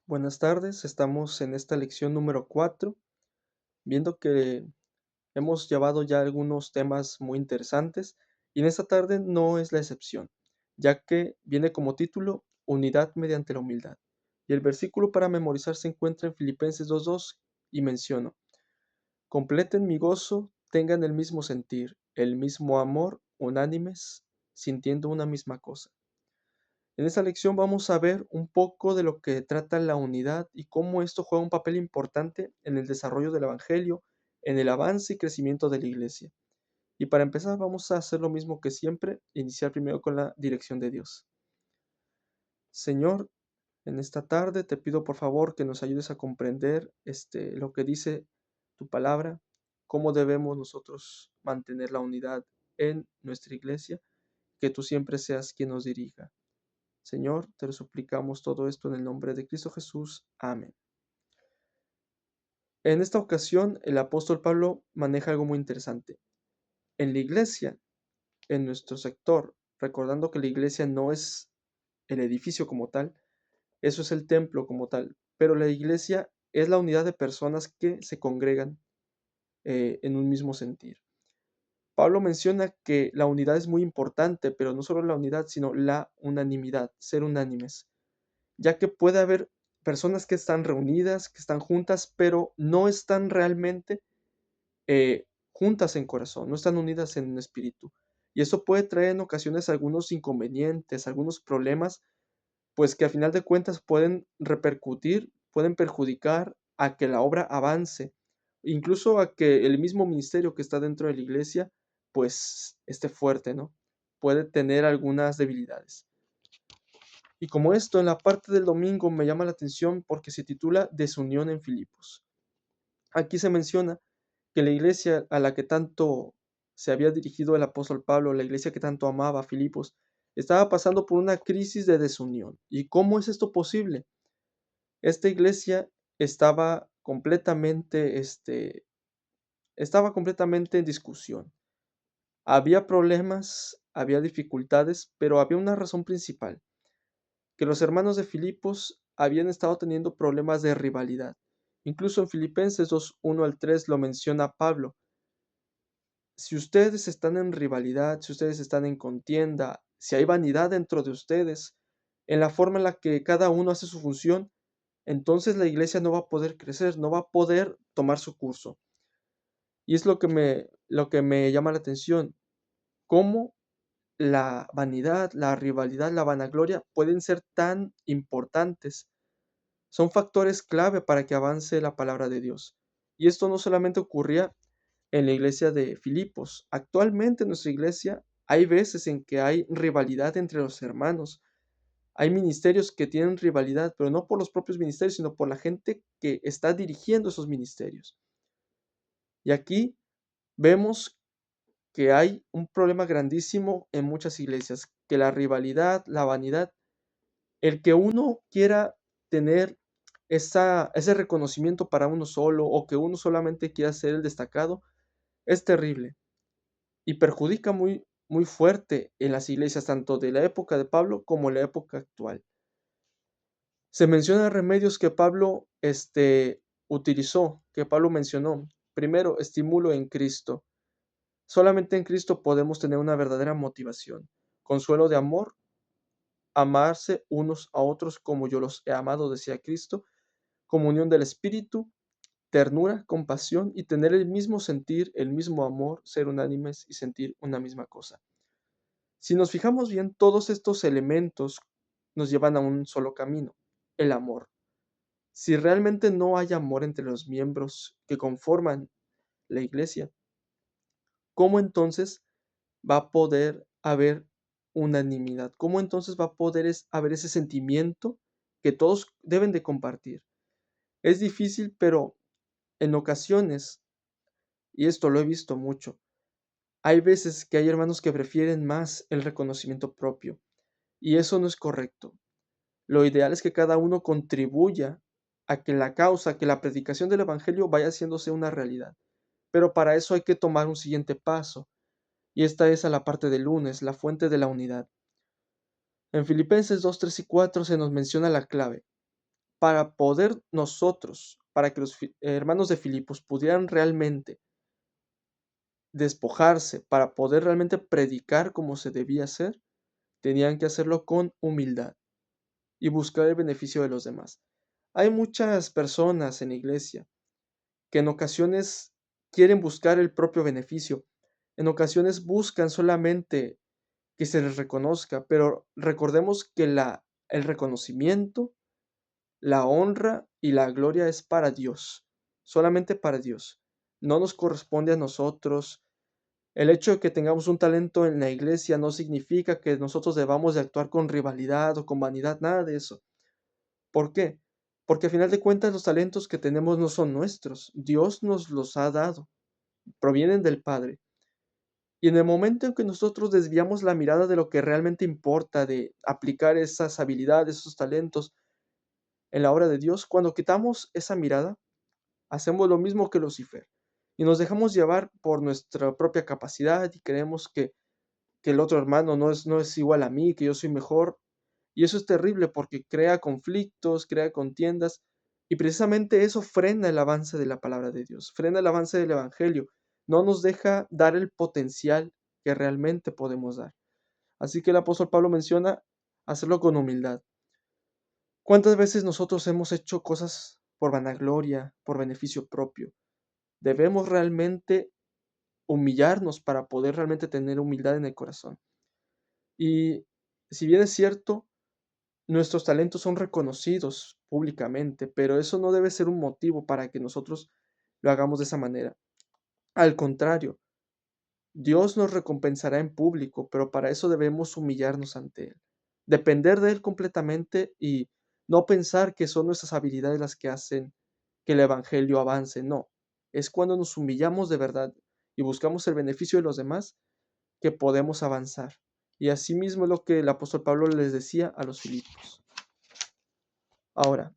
Buenas tardes, estamos en esta lección número 4, viendo que hemos llevado ya algunos temas muy interesantes y en esta tarde no es la excepción, ya que viene como título Unidad mediante la humildad. Y el versículo para memorizar se encuentra en Filipenses 2:2 y menciono, completen mi gozo, tengan el mismo sentir, el mismo amor, unánimes, sintiendo una misma cosa. En esta lección vamos a ver un poco de lo que trata la unidad y cómo esto juega un papel importante en el desarrollo del Evangelio, en el avance y crecimiento de la iglesia. Y para empezar vamos a hacer lo mismo que siempre, iniciar primero con la dirección de Dios. Señor, en esta tarde te pido por favor que nos ayudes a comprender lo que dice tu palabra, cómo debemos nosotros mantener la unidad en nuestra iglesia, que tú siempre seas quien nos dirija. Señor, te lo suplicamos todo esto en el nombre de Cristo Jesús. Amén. En esta ocasión, el apóstol Pablo maneja algo muy interesante. En la iglesia, en nuestro sector, recordando que la iglesia no es el edificio como tal, eso es el templo como tal, pero la iglesia es la unidad de personas que se congregan en un mismo sentir. Pablo menciona que la unidad es muy importante, pero no solo la unidad, sino la unanimidad, ser unánimes, ya que puede haber personas que están reunidas, que están juntas, pero no están realmente juntas en corazón, no están unidas en un espíritu. Y eso puede traer en ocasiones algunos inconvenientes, algunos problemas, pues que a final de cuentas pueden repercutir, pueden perjudicar a que la obra avance, incluso a que el mismo ministerio que está dentro de la iglesia, pues esté fuerte, ¿no? Puede tener algunas debilidades. Y como esto, en la parte del domingo me llama la atención porque se titula Desunión en Filipos. Aquí se menciona que la iglesia a la que tanto se había dirigido el apóstol Pablo, la iglesia que tanto amaba a Filipos, estaba pasando por una crisis de desunión. ¿Y cómo es esto posible? Esta iglesia estaba completamente, estaba completamente en discusión. Había problemas, había dificultades, pero había una razón principal, que los hermanos de Filipos habían estado teniendo problemas de rivalidad. Incluso en Filipenses 2:1 al 3 lo menciona Pablo. Si ustedes están en rivalidad, si ustedes están en contienda, si hay vanidad dentro de ustedes, en la forma en la que cada uno hace su función, entonces la iglesia no va a poder crecer, no va a poder tomar su curso. Y es lo que me llama la atención, cómo la vanidad, la rivalidad, la vanagloria pueden ser tan importantes. Son factores clave para que avance la palabra de Dios. Y esto no solamente ocurría en la iglesia de Filipos. Actualmente en nuestra iglesia hay veces en que hay rivalidad entre los hermanos. Hay ministerios que tienen rivalidad, pero no por los propios ministerios, sino por la gente que está dirigiendo esos ministerios. Y aquí vemos que hay un problema grandísimo en muchas iglesias, que la rivalidad, la vanidad, el que uno quiera tener ese reconocimiento para uno solo o que uno solamente quiera ser el destacado, es terrible y perjudica muy, muy fuerte en las iglesias, tanto de la época de Pablo como la época actual. Se menciona remedios que Pablo utilizó, que Pablo mencionó. Primero, estímulo en Cristo. Solamente en Cristo podemos tener una verdadera motivación, consuelo de amor, amarse unos a otros como yo los he amado, decía Cristo, comunión del Espíritu, ternura, compasión y tener el mismo sentir, el mismo amor, ser unánimes y sentir una misma cosa. Si nos fijamos bien, todos estos elementos nos llevan a un solo camino, el amor. Si realmente no hay amor entre los miembros que conforman la iglesia, ¿cómo entonces va a poder haber unanimidad? ¿Cómo entonces va a poder haber ese sentimiento que todos deben de compartir? Es difícil, pero en ocasiones, y esto lo he visto mucho, hay veces que hay hermanos que prefieren más el reconocimiento propio, y eso no es correcto. Lo ideal es que cada uno contribuya a que la causa, que la predicación del evangelio vaya haciéndose una realidad. Pero para eso hay que tomar un siguiente paso, y esta es a la parte del lunes, la fuente de la unidad. En Filipenses 2:3 y 4 se nos menciona la clave. para poder nosotros, para que los hermanos de Filipos pudieran realmente despojarse, para poder realmente predicar como se debía hacer, tenían que hacerlo con humildad y buscar el beneficio de los demás. Hay muchas personas en la iglesia que en ocasiones quieren buscar el propio beneficio, en ocasiones buscan solamente que se les reconozca, pero recordemos que el reconocimiento, la honra y la gloria es para Dios, solamente para Dios. No nos corresponde a nosotros. El hecho de que tengamos un talento en la iglesia no significa que nosotros debamos de actuar con rivalidad o con vanidad, nada de eso. ¿Por qué? Porque a final de cuentas los talentos que tenemos no son nuestros, Dios nos los ha dado, provienen del Padre. Y en el momento en que nosotros desviamos la mirada de lo que realmente importa, de aplicar esas habilidades, esos talentos en la obra de Dios, cuando quitamos esa mirada, hacemos lo mismo que Lucifer y nos dejamos llevar por nuestra propia capacidad y creemos que el otro hermano no es igual a mí, que yo soy mejor. Y eso es terrible porque crea conflictos, crea contiendas, y precisamente eso frena el avance de la palabra de Dios, frena el avance del evangelio, no nos deja dar el potencial que realmente podemos dar. Así que el apóstol Pablo menciona hacerlo con humildad. ¿Cuántas veces nosotros hemos hecho cosas por vanagloria, por beneficio propio? Debemos realmente humillarnos para poder realmente tener humildad en el corazón. Y si bien es cierto, nuestros talentos son reconocidos públicamente, pero eso no debe ser un motivo para que nosotros lo hagamos de esa manera. Al contrario, Dios nos recompensará en público, pero para eso debemos humillarnos ante Él, depender de Él completamente y no pensar que son nuestras habilidades las que hacen que el Evangelio avance. No, es cuando nos humillamos de verdad y buscamos el beneficio de los demás que podemos avanzar. Y asimismo es lo que el apóstol Pablo les decía a los Filipos. Ahora,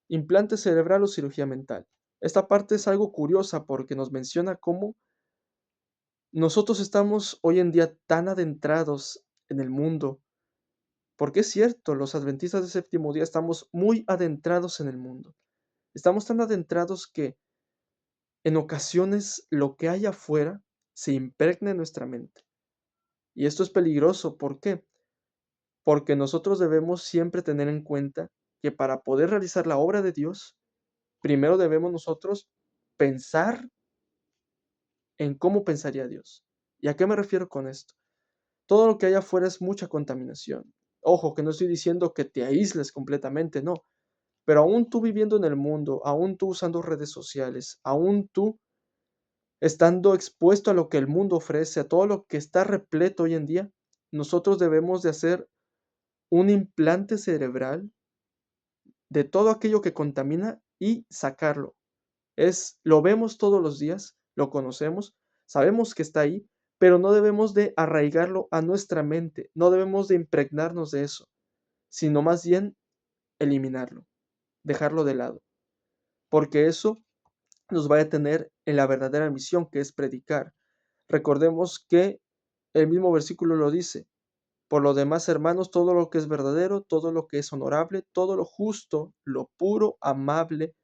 implante cerebral o cirugía mental. Esta parte es algo curiosa porque nos menciona cómo nosotros estamos hoy en día tan adentrados en el mundo, porque es cierto, los adventistas del séptimo día estamos muy adentrados en el mundo. Estamos tan adentrados que en ocasiones lo que hay afuera se impregna en nuestra mente. Y esto es peligroso, ¿por qué? Porque nosotros debemos siempre tener en cuenta que para poder realizar la obra de Dios, primero debemos nosotros pensar en cómo pensaría Dios. ¿Y a qué me refiero con esto? Todo lo que hay afuera es mucha contaminación. Ojo, que no estoy diciendo que te aísles completamente, no. Pero aún tú viviendo en el mundo, aún tú usando redes sociales, aún tú estando expuesto a lo que el mundo ofrece, a todo lo que está repleto hoy en día, nosotros debemos de hacer un implante cerebral de todo aquello que contamina y sacarlo. Lo vemos todos los días, lo conocemos, sabemos que está ahí, pero no debemos de arraigarlo a nuestra mente, no debemos de impregnarnos de eso, sino más bien eliminarlo, dejarlo de lado, porque eso nos va a detener en la verdadera misión que es predicar. Recordemos que el mismo versículo lo dice: por lo demás, hermanos, todo lo que es verdadero, todo lo que es honorable, todo lo justo, lo puro, amable,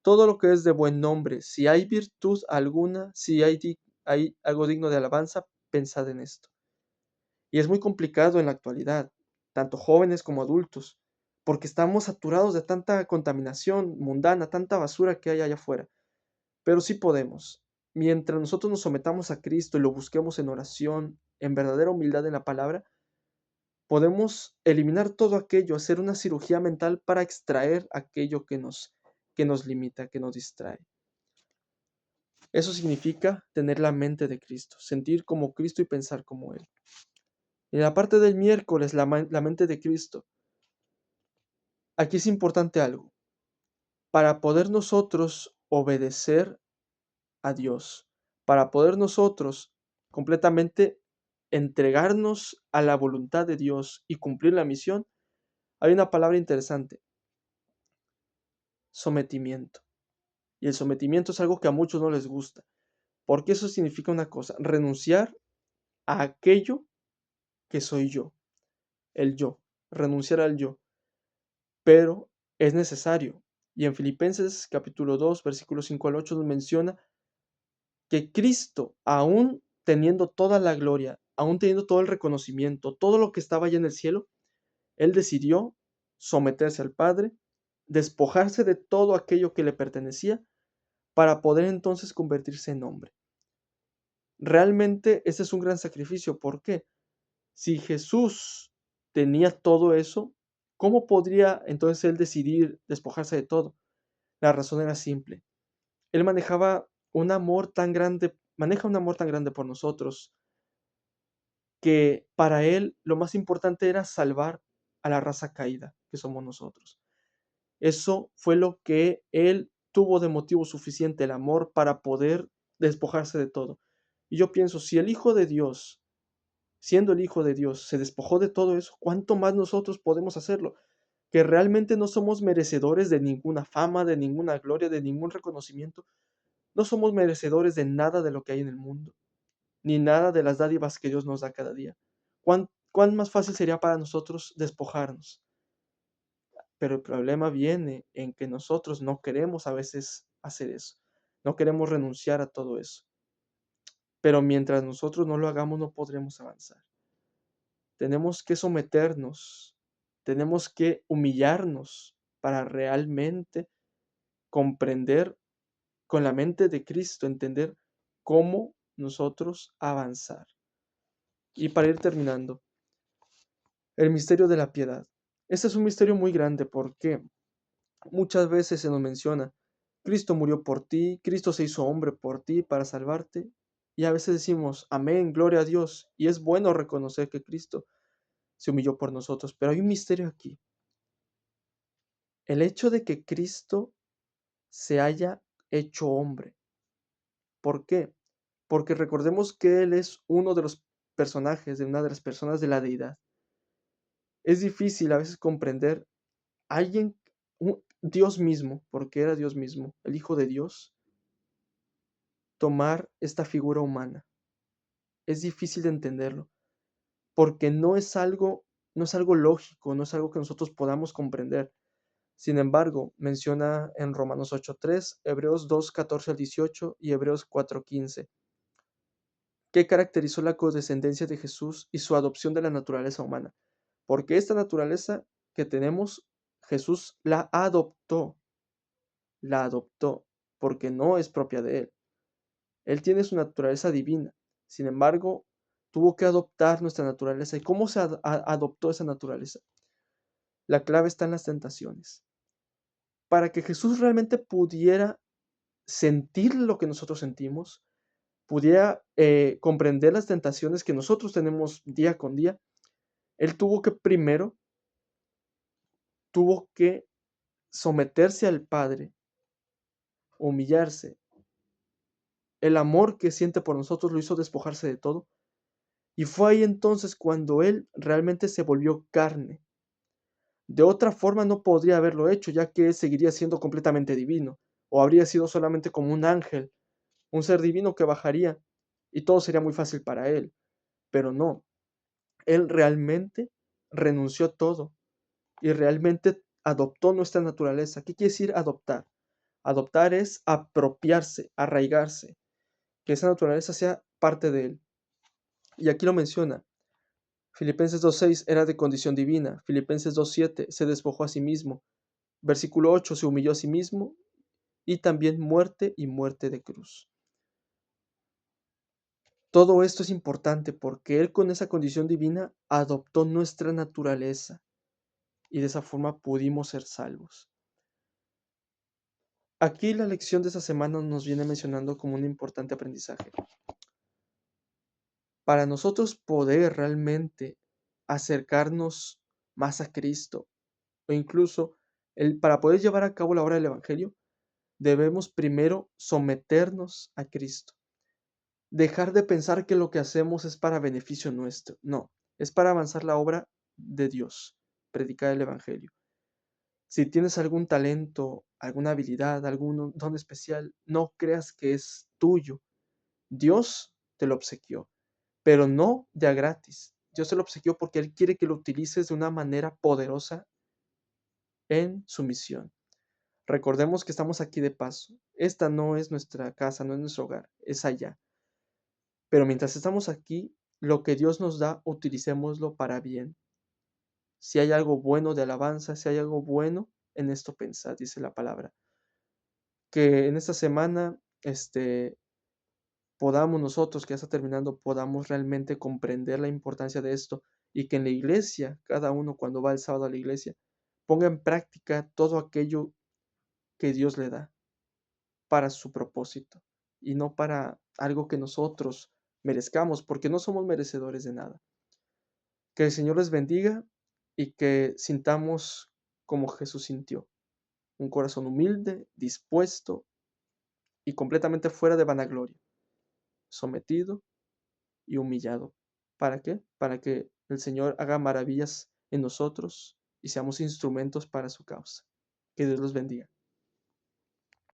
todo lo que es de buen nombre, si hay virtud alguna, si hay algo digno de alabanza, pensad en esto. Y es muy complicado en la actualidad, tanto jóvenes como adultos, porque estamos saturados de tanta contaminación mundana, tanta basura que hay allá afuera. Pero sí podemos. Mientras nosotros nos sometamos a Cristo y lo busquemos en oración, en verdadera humildad en la palabra, podemos eliminar todo aquello, hacer una cirugía mental para extraer aquello que nos limita, que nos distrae. Eso significa tener la mente de Cristo, sentir como Cristo y pensar como Él. En la parte del miércoles, la mente de Cristo. Aquí es importante algo. Para poder nosotros obedecer a Dios, para poder nosotros completamente entregarnos a la voluntad de Dios y cumplir la misión, hay una palabra interesante: sometimiento. Y el sometimiento es algo que a muchos no les gusta, porque eso significa una cosa: renunciar a aquello que soy yo, el yo, renunciar al yo. Pero es necesario. Y en Filipenses capítulo 2, versículos 5 al 8 nos menciona que Cristo, aún teniendo toda la gloria, aún teniendo todo el reconocimiento, todo lo que estaba allá en el cielo, Él decidió someterse al Padre, despojarse de todo aquello que le pertenecía, para poder entonces convertirse en hombre. Realmente ese es un gran sacrificio. ¿Por qué? Si Jesús tenía todo eso, ¿cómo podría entonces Él decidir despojarse de todo? La razón era simple. Él maneja un amor tan grande por nosotros, que para Él lo más importante era salvar a la raza caída, que somos nosotros. Eso fue lo que Él tuvo de motivo suficiente, el amor, para poder despojarse de todo. Y yo pienso, si el Hijo de Dios, siendo el Hijo de Dios, se despojó de todo eso, ¿cuánto más nosotros podemos hacerlo? Que realmente no somos merecedores de ninguna fama, de ninguna gloria, de ningún reconocimiento. No somos merecedores de nada de lo que hay en el mundo, ni nada de las dádivas que Dios nos da cada día. ¿Cuán más fácil sería para nosotros despojarnos? Pero el problema viene en que nosotros no queremos a veces hacer eso. No queremos renunciar a todo eso. Pero mientras nosotros no lo hagamos, no podremos avanzar. Tenemos que someternos, tenemos que humillarnos para realmente comprender con la mente de Cristo, entender cómo nosotros avanzar. Y para ir terminando, el misterio de la piedad. Este es un misterio muy grande porque muchas veces se nos menciona, Cristo murió por ti, Cristo se hizo hombre por ti para salvarte. Y a veces decimos, amén, gloria a Dios. Y es bueno reconocer que Cristo se humilló por nosotros. Pero hay un misterio aquí. El hecho de que Cristo se haya hecho hombre. ¿Por qué? Porque recordemos que Él es uno de los personajes, de una de las personas de la deidad. Es difícil a veces comprender a alguien, Dios mismo, porque era Dios mismo, el Hijo de Dios, tomar esta figura humana. Es difícil de entenderlo, porque no es algo lógico, no es algo que nosotros podamos comprender. Sin embargo, menciona en Romanos 8:3, Hebreos 2:14 al 18 y Hebreos 4:15, qué caracterizó la codescendencia de Jesús y su adopción de la naturaleza humana. Porque esta naturaleza que tenemos, Jesús la adoptó, porque no es propia de Él. Él tiene su naturaleza divina. Sin embargo, tuvo que adoptar nuestra naturaleza. ¿Y cómo se adoptó esa naturaleza? La clave está en las tentaciones. Para que Jesús realmente pudiera sentir lo que nosotros sentimos, pudiera comprender las tentaciones que nosotros tenemos día con día, Él tuvo que someterse al Padre, humillarse. El amor que siente por nosotros lo hizo despojarse de todo. Y fue ahí entonces cuando Él realmente se volvió carne. De otra forma no podría haberlo hecho, ya que Él seguiría siendo completamente divino, o habría sido solamente como un ángel, un ser divino que bajaría, y todo sería muy fácil para Él. Pero no, Él realmente renunció a todo y realmente adoptó nuestra naturaleza. ¿Qué quiere decir adoptar? Adoptar es apropiarse, arraigarse, que esa naturaleza sea parte de Él. Y aquí lo menciona. Filipenses 2:6 era de condición divina. Filipenses 2:7 se despojó a sí mismo. Versículo 8 se humilló a sí mismo y también muerte y muerte de cruz. Todo esto es importante porque Él con esa condición divina adoptó nuestra naturaleza y de esa forma pudimos ser salvos. Aquí la lección de esta semana nos viene mencionando como un importante aprendizaje. Para nosotros poder realmente acercarnos más a Cristo o incluso para poder llevar a cabo la obra del Evangelio, debemos primero someternos a Cristo. Dejar de pensar que lo que hacemos es para beneficio nuestro. No, es para avanzar la obra de Dios, predicar el Evangelio. Si tienes algún talento, alguna habilidad, algún don especial, no creas que es tuyo. Dios te lo obsequió, pero no de a gratis. Dios te lo obsequió porque Él quiere que lo utilices de una manera poderosa en sumisión. Recordemos que estamos aquí de paso. Esta no es nuestra casa, no es nuestro hogar, es allá. Pero mientras estamos aquí, lo que Dios nos da, utilicémoslo para bien. Si hay algo bueno de alabanza, si hay algo bueno, en esto pensad, dice la palabra. Que en esta semana, podamos nosotros, que ya está terminando, podamos realmente comprender la importancia de esto y que en la iglesia, cada uno cuando va el sábado a la iglesia, ponga en práctica todo aquello que Dios le da para su propósito y no para algo que nosotros merezcamos, porque no somos merecedores de nada. Que el Señor les bendiga y que sintamos como Jesús sintió, un corazón humilde, dispuesto y completamente fuera de vanagloria, sometido y humillado. ¿Para qué? Para que el Señor haga maravillas en nosotros y seamos instrumentos para su causa. Que Dios los bendiga.